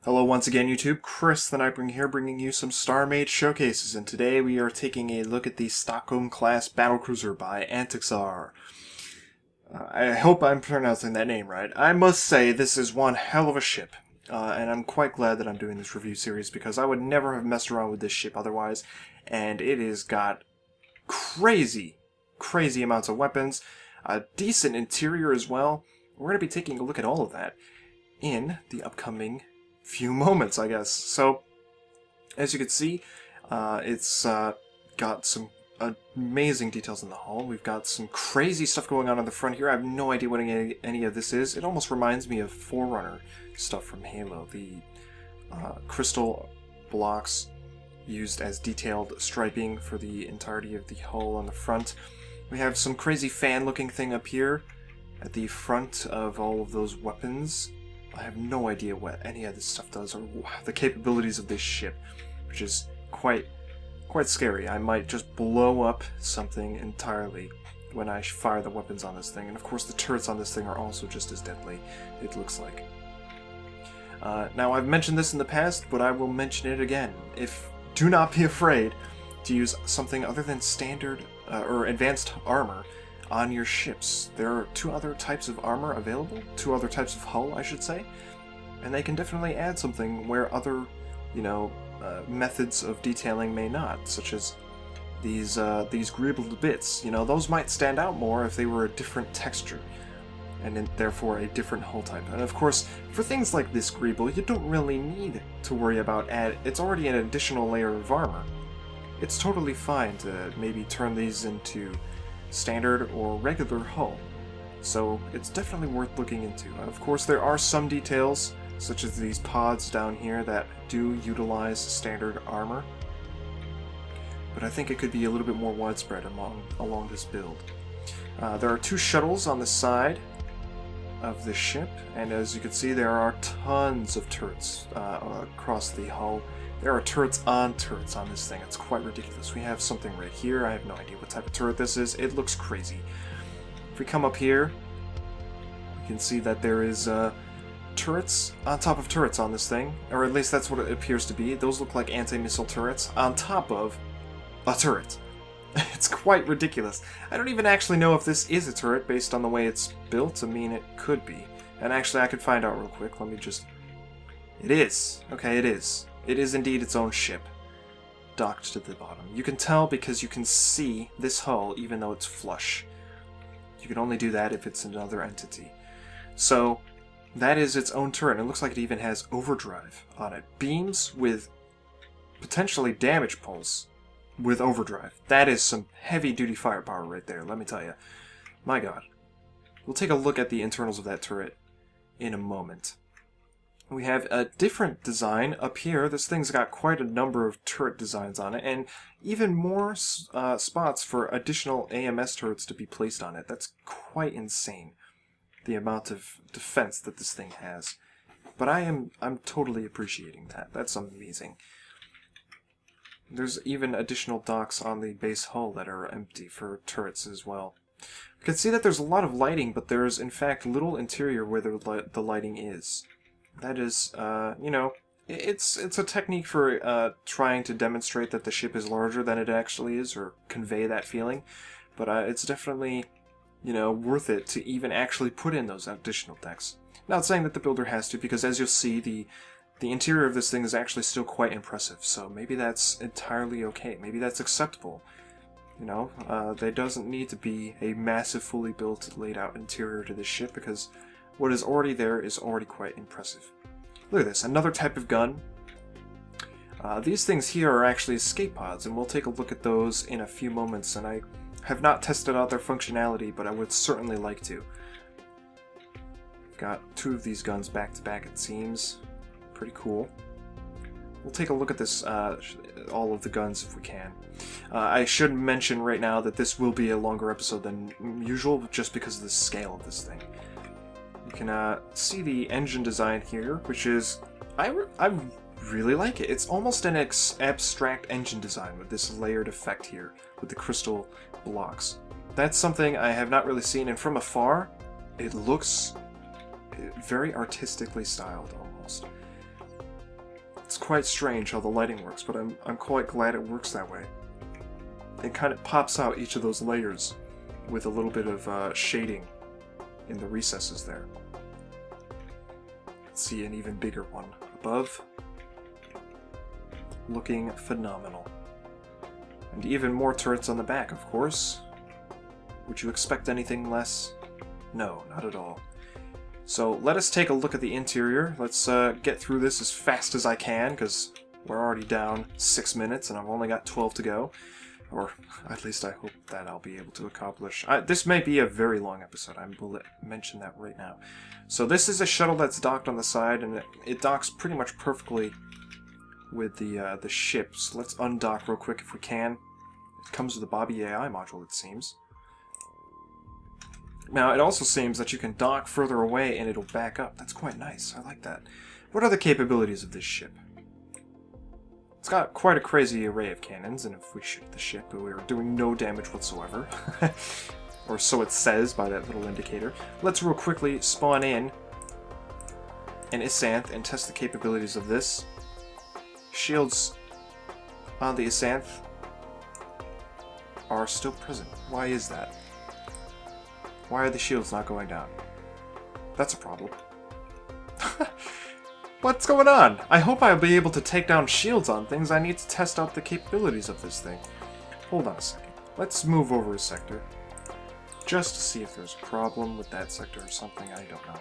Hello once again YouTube, Chris the Nightbringer here bringing you some StarMade showcases, and today we are taking a look at the Stockholm class battlecruiser by Antixar. I hope I'm pronouncing that name right. I must say this is one hell of a ship, and I'm quite glad that I'm doing this review series because I would never have messed around with this ship otherwise, and it has got crazy amounts of weapons, a decent interior as well. We're going to be taking a look at all of that in the upcoming few moments, I guess. So, as you can see, it's got some amazing details in the hull. We've got some crazy stuff going on the front here. I have no idea what any of this is. It almost reminds me of Forerunner stuff from Halo. The crystal blocks used as detailed striping for the entirety of the hull on the front. We have some crazy fan-looking thing up here at the front of all of those weapons. I have no idea what any of this stuff does or the capabilities of this ship, which is quite scary. I might just blow up something entirely when I fire the weapons on this thing. And of course the turrets on this thing are also just as deadly, it looks like. Now I've mentioned this in the past, but I will mention it again. Do not be afraid to use something other than standard or advanced armor on your ships. There are two other types of armor available, two other types of hull, I should say, and they can definitely add something where other, methods of detailing may not, such as these greebled bits. Those might stand out more if they were a different texture, and therefore a different hull type. And of course, for things like this greeble, you don't really need to worry about it's already an additional layer of armor. It's totally fine to maybe turn these into standard or regular hull, so it's definitely worth looking into. And of course there are some details, such as these pods down here, that do utilize standard armor, but I think it could be a little bit more widespread along this build. There are two shuttles on the side of the ship, and as you can see there are tons of turrets across the hull. There are turrets on this thing. It's quite ridiculous. We have something right here. I have no idea what type of turret this is. It looks crazy. If we come up here, you can see that there is turrets on top of turrets on this thing. Or at least that's what it appears to be. Those look like anti-missile turrets on top of a turret. It's quite ridiculous. I don't even actually know if this is a turret based on the way it's built. I mean, it could be. And actually, I could find out real quick. Let me just... It is. Okay, it is. It is indeed its own ship, docked to the bottom. You can tell because you can see this hull even though it's flush. You can only do that if it's another entity. So, that is its own turret. It looks like it even has overdrive on it. Beams with potentially damage pulse with overdrive. That is some heavy-duty firepower right there, let me tell you. My god. We'll take a look at the internals of that turret in a moment. We have a different design up here. This thing's got quite a number of turret designs on it, and even more spots for additional AMS turrets to be placed on it. That's quite insane, the amount of defense that this thing has. But I'm totally appreciating that. That's amazing. There's even additional docks on the base hull that are empty for turrets as well. You can see that there's a lot of lighting, but there's in fact little interior where the lighting is. That is, it's a technique for trying to demonstrate that the ship is larger than it actually is, or convey that feeling. But it's definitely, worth it to even actually put in those additional decks. Not saying that the builder has to, because as you'll see, the interior of this thing is actually still quite impressive. So maybe that's entirely okay. Maybe that's acceptable. There doesn't need to be a massive, fully built, laid out interior to this ship, because what is already there is already quite impressive. Look at this, another type of gun. These things here are actually escape pods, and we'll take a look at those in a few moments, and I have not tested out their functionality, but I would certainly like to. Got two of these guns back to back, it seems. Pretty cool. We'll take a look at this, all of the guns if we can. I should mention right now that this will be a longer episode than usual, just because of the scale of this thing. You can see the engine design here, which is... I really like it. It's almost an abstract engine design with this layered effect here, with the crystal blocks. That's something I have not really seen, and from afar, it looks very artistically styled, almost. It's quite strange how the lighting works, but I'm quite glad it works that way. It kind of pops out each of those layers with a little bit of shading in the recesses there. Let's see an even bigger one above. Looking phenomenal. And even more turrets on the back, of course. Would you expect anything less? No, not at all. So let us take a look at the interior. Let's get through this as fast as I can, because we're already down 6 minutes and I've only got 12 to go. Or at least I hope that I'll be able to accomplish. This may be a very long episode, I will mention that right now. So this is a shuttle that's docked on the side, and it docks pretty much perfectly with the ship. So let's undock real quick if we can. It comes with a Bobby AI module, it seems. Now, it also seems that you can dock further away and it'll back up. That's quite nice. I like that. What are the capabilities of this ship? It's got quite a crazy array of cannons, and if we shoot the ship, we're doing no damage whatsoever. Or so it says by that little indicator. Let's real quickly spawn in an Isanth and test the capabilities of this. Shields on the Isanth are still present. Why is that? Why are the shields not going down? That's a problem. What's going on? I hope I'll be able to take down shields on things. I need to test out the capabilities of this thing. Hold on a second. Let's move over a sector. Just to see if there's a problem with that sector or something. I don't know.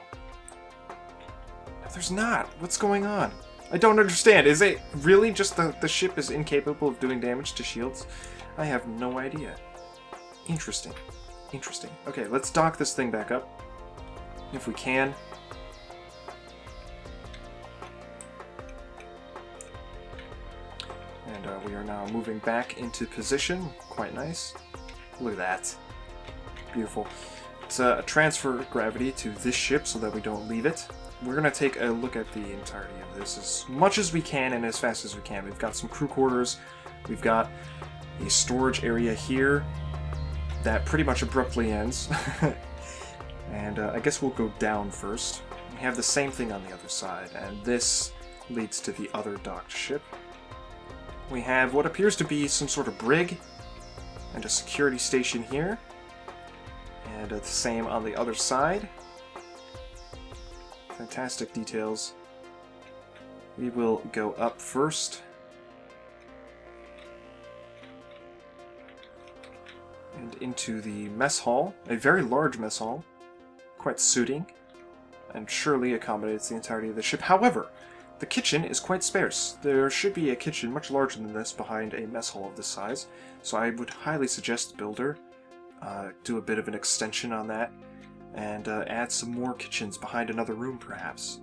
No, there's not. What's going on? I don't understand. Is it really just the ship is incapable of doing damage to shields? I have no idea. Interesting. Interesting. Okay, let's dock this thing back up. If we can. And we are now moving back into position. Quite nice. Look at that. Beautiful. It's a transfer gravity to this ship so that we don't leave it. We're going to take a look at the entirety of this as much as we can and as fast as we can. We've got some crew quarters. We've got a storage area here that pretty much abruptly ends. And I guess we'll go down first. We have the same thing on the other side, and this leads to the other docked ship. We have what appears to be some sort of brig and a security station here. And the same on the other side. Fantastic details. We will go up first. And into the mess hall. A very large mess hall. Quite suiting. And surely accommodates the entirety of the ship. However, the kitchen is quite sparse. There should be a kitchen much larger than this behind a mess hall of this size. So I would highly suggest the builder do a bit of an extension on that. And add some more kitchens behind another room, perhaps.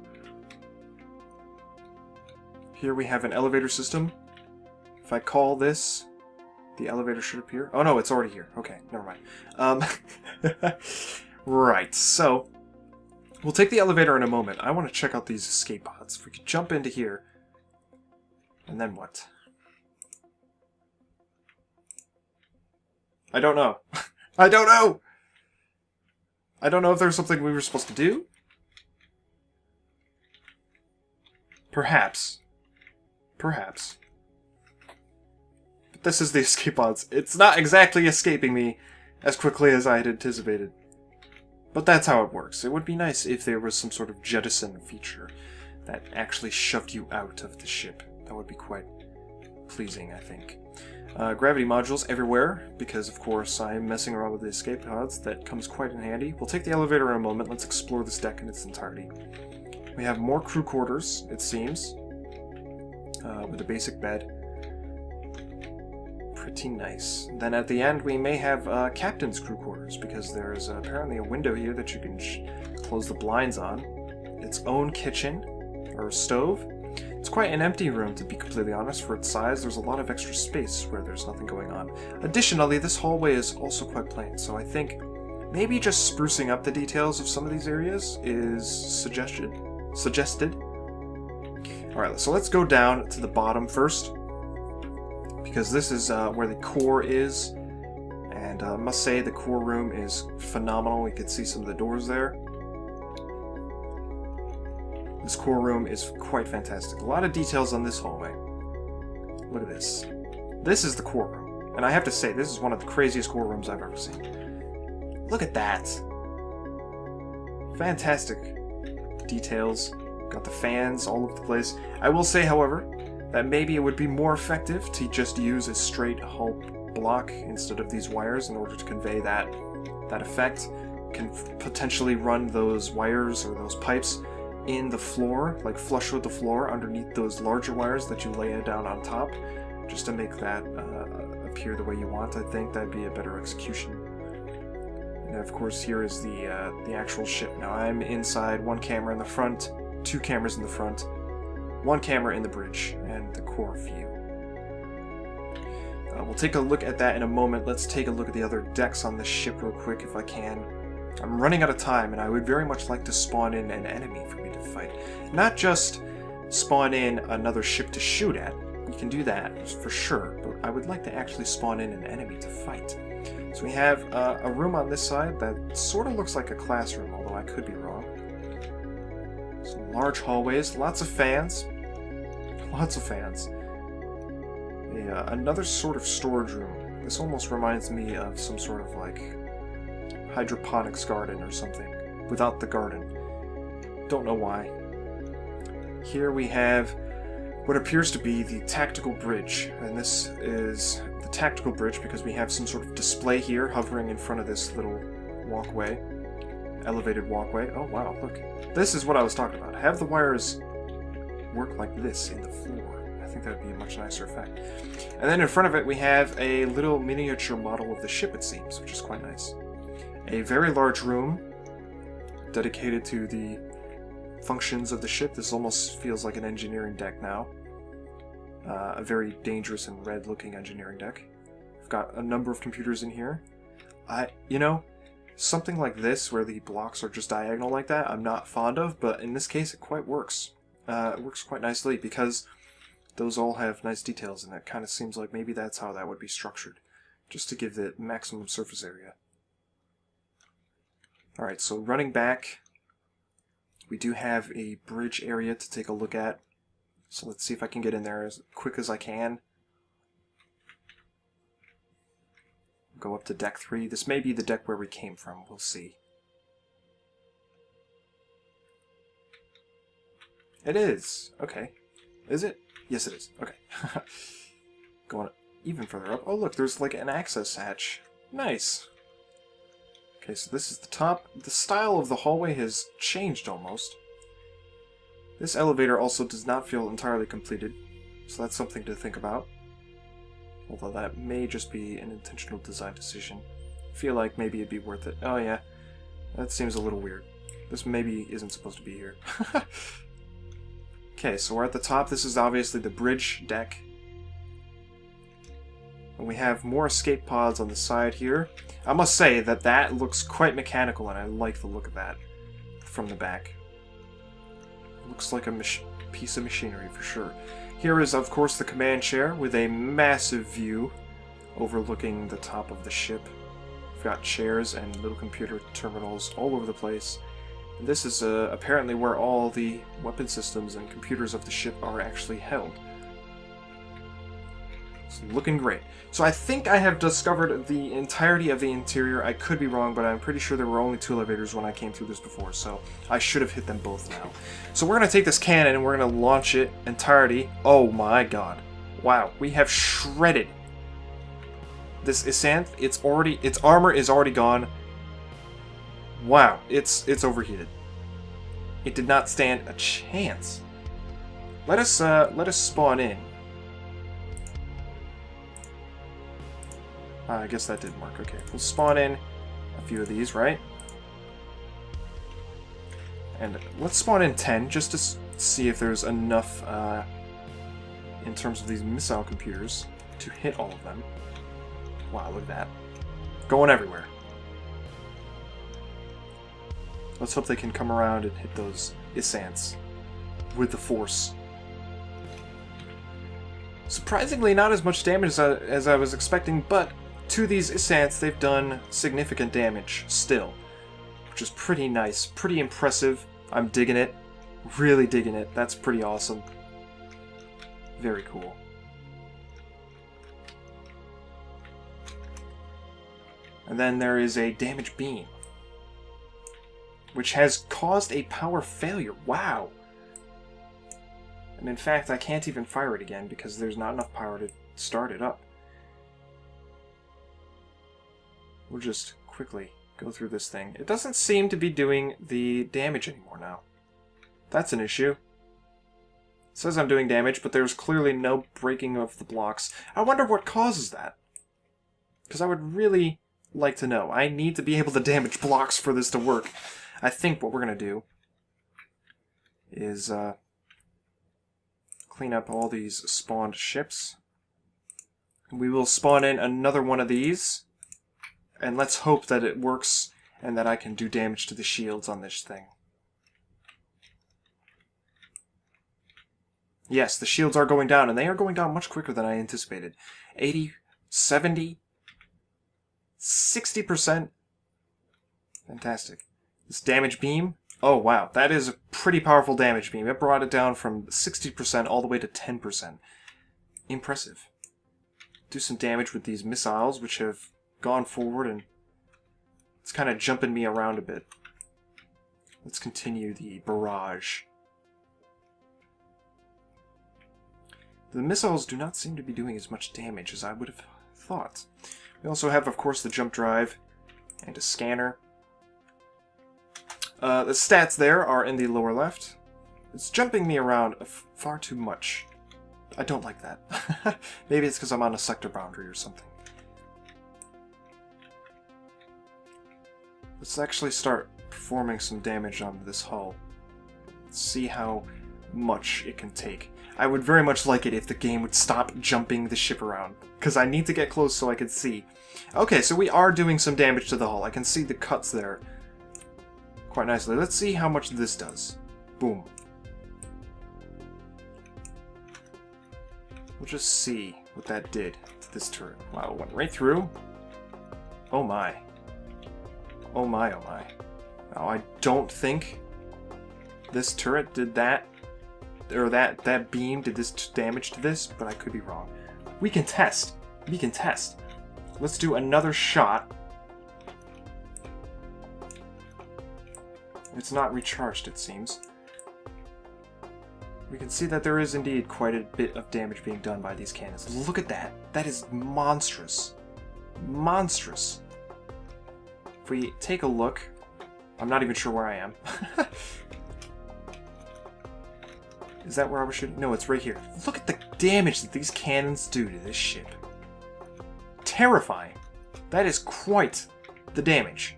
Here we have an elevator system. If I call this, the elevator should appear. Oh no, it's already here. Okay, never mind. Right, so we'll take the elevator in a moment. I want to check out these escape pods. If we could jump into here, and then what? I don't know. I don't know! I don't know if there's something we were supposed to do. Perhaps. Perhaps. But this is the escape pods. It's not exactly escaping me as quickly as I had anticipated. But that's how it works. It would be nice if there was some sort of jettison feature that actually shoved you out of the ship. That would be quite pleasing, I think. Gravity modules everywhere, because of course I'm messing around with the escape pods. That comes quite in handy. We'll take the elevator in a moment. Let's explore this deck in its entirety. We have more crew quarters, it seems, with a basic bed. Pretty nice. Then at the end we may have captain's crew quarters, because there's apparently a window here that you can close the blinds on. Its own kitchen, or stove. It's quite an empty room, to be completely honest. For its size, there's a lot of extra space where there's nothing going on. Additionally, this hallway is also quite plain, so I think maybe just sprucing up the details of some of these areas is suggested. Alright, so let's go down to the bottom first, because this is where the core is, and I must say the core room is phenomenal. We can see some of the doors there. This core room is quite fantastic. A lot of details on this hallway. Look at this. This is the core room. And I have to say, this is one of the craziest core rooms I've ever seen. Look at that. Fantastic details. Got the fans all over the place. I will say, however, that maybe it would be more effective to just use a straight hull block instead of these wires in order to convey that effect. Can potentially run those wires or those pipes in the floor, like flush with the floor underneath those larger wires that you lay down on top, just to make that appear the way you want. I think that'd be a better execution. And of course, here is the actual ship. Now I'm inside, one camera in the front, two cameras in the front, one camera in the bridge, and the core view. We'll take a look at that in a moment. Let's take a look at the other decks on this ship real quick if I can. I'm running out of time, and I would very much like to spawn in an enemy for me to fight. Not just spawn in another ship to shoot at. You can do that, for sure, but I would like to actually spawn in an enemy to fight. So we have a room on this side that sort of looks like a classroom, although I could be wrong. Some large hallways, lots of fans. Lots of fans. Another sort of storage room. This almost reminds me of some sort of like hydroponics garden or something, without the garden. Don't know why. Here we have what appears to be the tactical bridge, and this is the tactical bridge because we have some sort of display here hovering in front of this little walkway, elevated walkway. Oh wow, look. This is what I was talking about. Have the wires work like this in the floor. I think that would be a much nicer effect. And then in front of it we have a little miniature model of the ship, it seems, which is quite nice. A very large room dedicated to the functions of the ship. This almost feels like an engineering deck now. A very dangerous and red-looking engineering deck. We've got a number of computers in here. You know, something like this where the blocks are just diagonal like that, I'm not fond of, but in this case it quite works. It works quite nicely because those all have nice details, and it kind of seems like maybe that's how that would be structured, just to give the maximum surface area. Alright, so running back, we do have a bridge area to take a look at. So let's see if I can get in there as quick as I can. Go up to deck 3. This may be the deck where we came from. We'll see. It is. Okay. Is it? Yes, it is. Okay. Going even further up. Oh, look, there's like an access hatch. Nice. Okay, so this is the top. The style of the hallway has changed almost. This elevator also does not feel entirely completed, so that's something to think about. Although that may just be an intentional design decision. I feel like maybe it'd be worth it. Oh yeah, that seems a little weird. This maybe isn't supposed to be here. Okay, so we're at the top. This is obviously the bridge deck. And we have more escape pods on the side here. I must say that that looks quite mechanical, and I like the look of that from the back. Looks like a piece of machinery for sure. Here is, of course, the command chair with a massive view overlooking the top of the ship. We've got chairs and little computer terminals all over the place. And this is apparently where all the weapon systems and computers of the ship are actually held. It's looking great. So I think I have discovered the entirety of the interior. I could be wrong, but I'm pretty sure there were only 2 elevators when I came through this before, so I should have hit them both now. So we're going to take this cannon and we're going to launch it entirety. Oh my god. Wow, we have shredded this Isanth. Its armor is already gone. Wow, it's overheated. It did not stand a chance. Let us spawn in. I guess that didn't work. Okay, we'll spawn in a few of these, right? And let's spawn in 10 just to see if there's enough in terms of these missile computers to hit all of them. Wow, look at that. Going everywhere. Let's hope they can come around and hit those Isanths with the force. Surprisingly, not as much damage as I was expecting, but to these Isanths, they've done significant damage still, which is pretty nice, pretty impressive. I'm digging it. Really digging it. That's pretty awesome. Very cool. And then there is a damage beam, which has caused a power failure. Wow! And in fact, I can't even fire it again because there's not enough power to start it up. We'll just quickly go through this thing. It doesn't seem to be doing the damage anymore now. That's an issue. It says I'm doing damage, but there's clearly no breaking of the blocks. I wonder what causes that. Because I would really like to know. I need to be able to damage blocks for this to work. I think what we're going to do is clean up all these spawned ships. We will spawn in another one of these, and let's hope that it works and that I can do damage to the shields on this thing. Yes, the shields are going down, and they are going down much quicker than I anticipated. 80, 70, 60%. Fantastic. This damage beam, oh wow, that is a pretty powerful damage beam. It brought it down from 60% all the way to 10%. Impressive. Do some damage with these missiles, which have gone forward, and it's kind of jumping me around a bit. Let's continue the barrage. The missiles do not seem to be doing as much damage as I would have thought. We also have, of course, the jump drive and a scanner. The stats there are in the lower left. It's jumping me around far too much. I don't like that. Maybe it's because I'm on a sector boundary or something. Let's actually start performing some damage on this hull. Let's see how much it can take. I would very much like it if the game would stop jumping the ship around, because I need to get close so I can see. Okay, so we are doing some damage to the hull. I can see the cuts there quite nicely. Let's see how much this does. Boom. We'll just see what that did to this turret. Wow, it went right through. Oh my. Oh my, oh my. Now, I don't think this turret did that, or that beam did this damage to this, but I could be wrong. We can test. We can test. Let's do another shot. It's not recharged, it seems. We can see that there is indeed quite a bit of damage being done by these cannons. Look at that. That is monstrous. Monstrous. If we take a look, I'm not even sure where I am. Is that where I was shooting? No, it's right here. Look at the damage that these cannons do to this ship. Terrifying. That is quite the damage.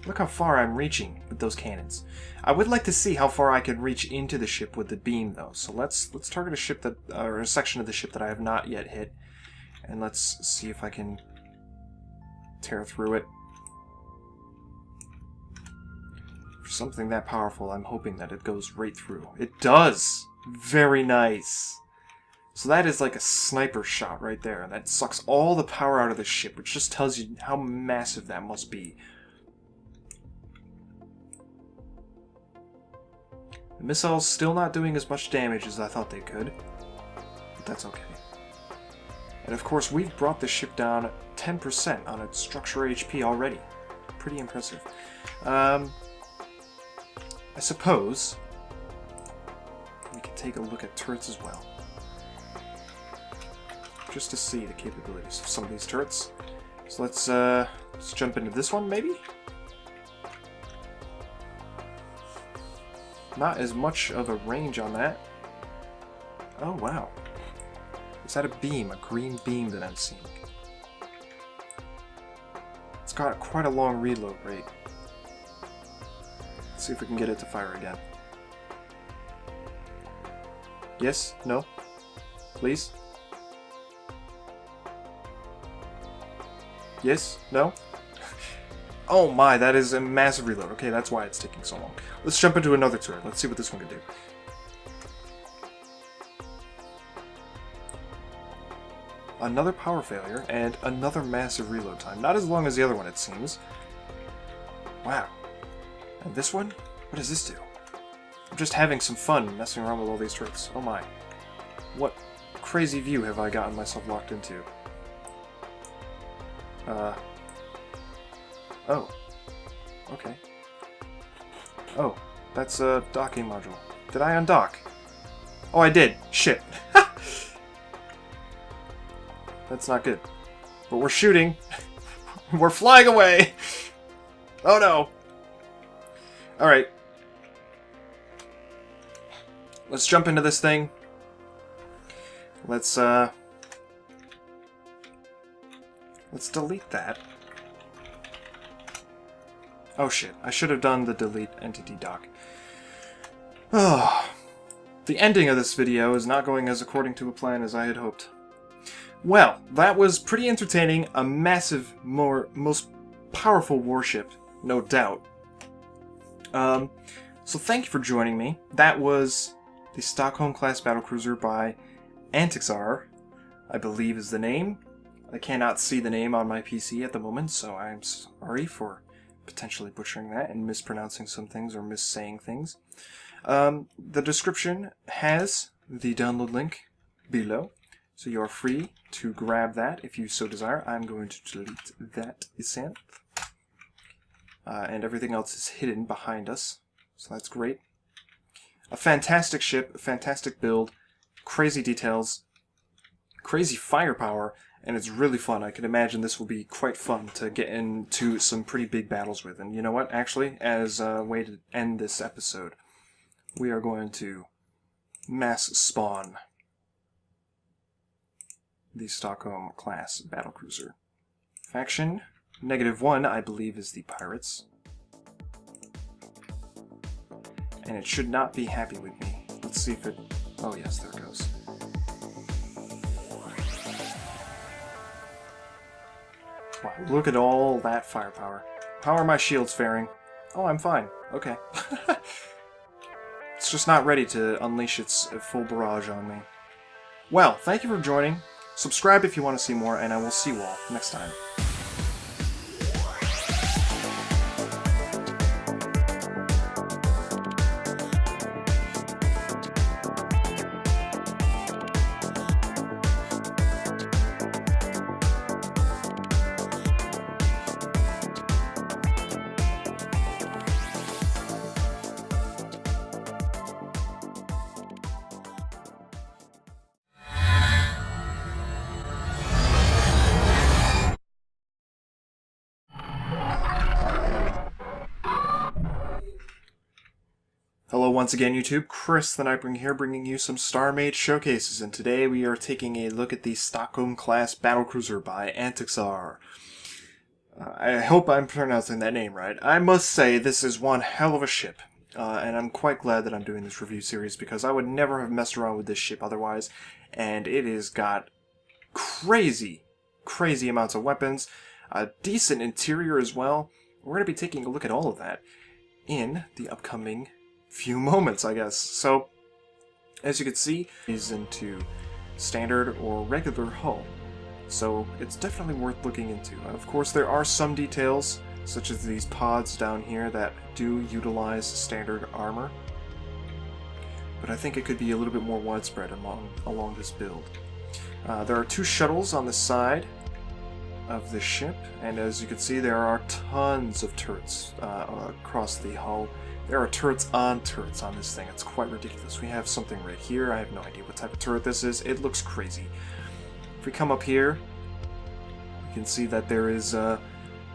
Look how far I'm reaching with those cannons. I would like to see how far I can reach into the ship with the beam, though. So let's target a ship that, or a section of the ship that I have not yet hit, and let's see if I can tear through it. For something that powerful, I'm hoping that it goes right through. It does! Very nice. So that is like a sniper shot right there. That sucks all the power out of the ship, which just tells you how massive that must be. The missiles still not doing as much damage as I thought they could, but that's okay. And of course, we've brought the ship down 10% on its structure HP already. Pretty impressive. I suppose we could take a look at turrets as well, just to see the capabilities of some of these turrets. So let's jump into this one, maybe? Not as much of a range on that. Oh, wow. Is that a beam? A green beam that I'm seeing? It's got quite a long reload rate. Let's see if we can get it to fire again. Yes? No? Please? Yes? No? Oh my, that is a massive reload. Okay, that's why it's taking so long. Let's jump into another turret. Let's see what this one can do. Another power failure, and another massive reload time. Not as long as the other one, it seems. Wow. And this one? What does this do? I'm just having some fun messing around with all these turrets. Oh my. What crazy view have I gotten myself locked into? Oh. Okay. Oh, that's a docking module. Did I undock? Oh, I did. Shit. That's not good. But we're shooting. We're flying away. Oh no. Alright. Let's jump into this thing. Let's delete that. Oh shit, I should have done the delete entity dock. Oh. The ending of this video is not going as according to a plan as I had hoped. Well, that was pretty entertaining, a massive, most powerful warship, no doubt. So thank you for joining me. That was the Stockholm class battlecruiser by Antixar, I believe is the name. I cannot see the name on my PC at the moment, so I'm sorry for potentially butchering that and mispronouncing some things or missaying things. The description has the download link below, so you are free to grab that if you so desire. I'm going to delete that synth. And everything else is hidden behind us, so that's great. A fantastic ship, a fantastic build, crazy details, crazy firepower, and it's really fun. I can imagine this will be quite fun to get into some pretty big battles with. And you know what? Actually, as a way to end this episode, we are going to mass spawn the Stockholm class battlecruiser. Faction -1, I believe, is the pirates. And it should not be happy with me. Let's see if it... Oh yes, there it goes. Wow, look at all that firepower. How are my shields faring? Oh, I'm fine. Okay. It's just not ready to unleash its full barrage on me. Well, thank you for joining. Subscribe if you want to see more, and I will see you all next time. Hello once again, YouTube. Chris the Nightwing here, bringing you some StarMade showcases, and today we are taking a look at the Stockholm class battlecruiser by Antixar. I hope I'm pronouncing that name right. I must say this is one hell of a ship, and I'm quite glad that I'm doing this review series because I would never have messed around with this ship otherwise, and it has got crazy amounts of weapons, a decent interior as well. We're going to be taking a look at all of that in the upcoming few moments, I guess. So, as you can see, is into standard or regular hull. So, it's definitely worth looking into. Of course, there are some details, such as these pods down here, that do utilize standard armor. But I think it could be a little bit more widespread along this build. There are 2 shuttles on the side of the ship, and as you can see, there are tons of turrets across the hull. There are turrets on this thing. It's quite ridiculous. We have something right here. I have no idea what type of turret this is. It looks crazy. If we come up here, you can see that there is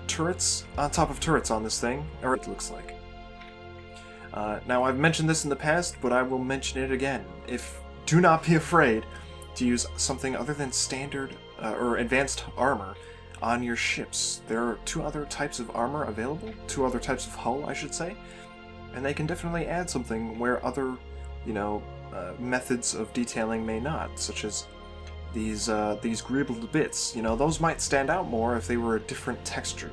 turrets on top of turrets on this thing, or it looks like. Now, I've mentioned this in the past, but I will mention it again. Do not be afraid to use something other than standard or advanced armor on your ships. There are 2 other types of armor available, 2 other types of hull, I should say. And they can definitely add something where other, methods of detailing may not, such as these greebled bits. Those might stand out more if they were a different texture,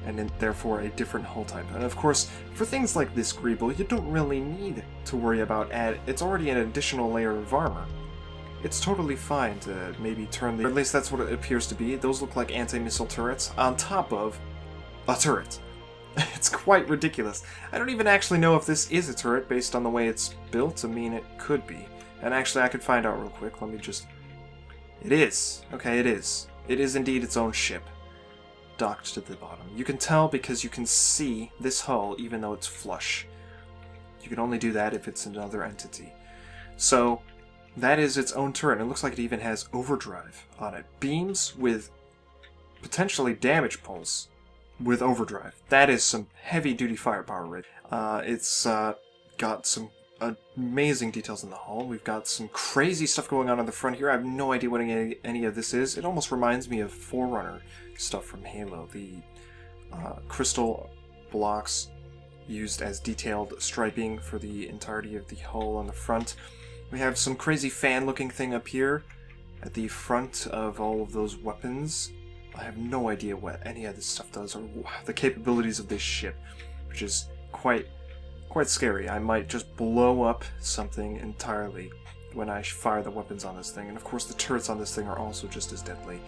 and therefore a different hull type. And of course, for things like this greeble, you don't really need to worry about it's already an additional layer of armor. It's totally fine to maybe turn or at least that's what it appears to be. Those look like anti-missile turrets on top of a turret. It's quite ridiculous. I don't even actually know if this is a turret based on the way it's built. I mean, it could be. And actually, I could find out real quick. Let me just... It is. Okay, it is. It is indeed its own ship. Docked to the bottom. You can tell because you can see this hull even though it's flush. You can only do that if it's another entity. So, that is its own turret. It looks like it even has overdrive on it. Beams with potentially damage pulse with overdrive. That is some heavy-duty firepower right. It's got some amazing details in the hull. We've got some crazy stuff going on the front here. I have no idea what any of this is. It almost reminds me of Forerunner stuff from Halo. The crystal blocks used as detailed striping for the entirety of the hull on the front. We have some crazy fan-looking thing up here at the front of all of those weapons. I have no idea what any of this stuff does or the capabilities of this ship, which is quite scary. I might just blow up something entirely when I fire the weapons on this thing. And of course the turrets on this thing are also just as deadly.